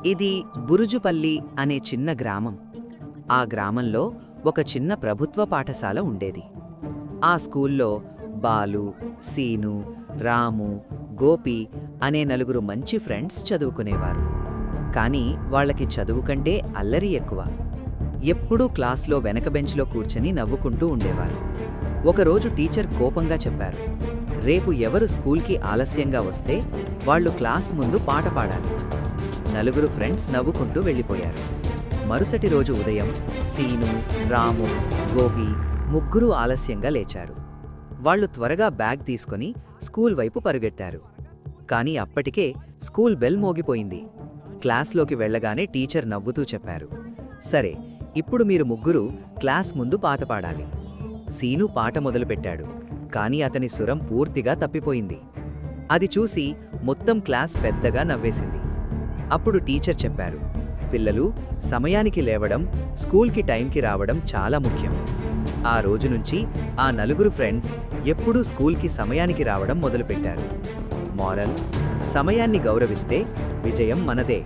ఇది బురుజుపల్లి అనే చిన్న గ్రామం. ఆ గ్రామంలో ఒక చిన్న ప్రభుత్వ పాఠశాల ఉండేది. ఆ స్కూల్లో బాలు, సీను, రాము, గోపి అనే నలుగురు మంచి ఫ్రెండ్స్ చదువుకునేవారు. కానీ వాళ్ళకి చదువు కంటే అల్లరి ఎక్కువ. ఎప్పుడూ క్లాస్లో వెనక బెంచ్లో కూర్చొని నవ్వుకుంటూ ఉండేవారు. ఒకరోజు టీచర్ కోపంగా చెప్పారు, రేపు ఎవరు స్కూల్కి ఆలస్యంగా వస్తే వాళ్ళు క్లాస్ ముందు పాట పాడాలి. నలుగురు ఫ్రెండ్స్ నవ్వుకుంటూ వెళ్ళిపోయారు. మరుసటి రోజు ఉదయం సీను, రాము, గోపి ముగ్గురూ ఆలస్యంగా లేచారు. వాళ్ళు త్వరగా బ్యాగ్ తీసుకుని స్కూల్ వైపు పరుగెత్తారు. కానీ అప్పటికే స్కూల్ బెల్ మోగిపోయింది. క్లాస్లోకి వెళ్ళగానే టీచర్ నవ్వుతూ చెప్పారు, సరే, ఇప్పుడు మీరు ముగ్గురు క్లాస్ ముందు పాట పాడాలి. సీను పాట మొదలుపెట్టాడు. కానీ అతని స్వరం పూర్తిగా తప్పిపోయింది. అది చూసి మొత్తం క్లాస్ పెద్దగా నవ్వేసింది. అప్పుడు టీచర్ చెప్పారు, పిల్లలు, సమయానికి లేవడం, స్కూల్కి టైంకి రావడం చాలా ముఖ్యం. ఆ రోజు నుంచి ఆ నలుగురు ఫ్రెండ్స్ ఎప్పుడూ స్కూల్కి సమయానికి రావడం మొదలుపెట్టారు. మోరల్: సమయాన్ని గౌరవిస్తే విజయం మనదే.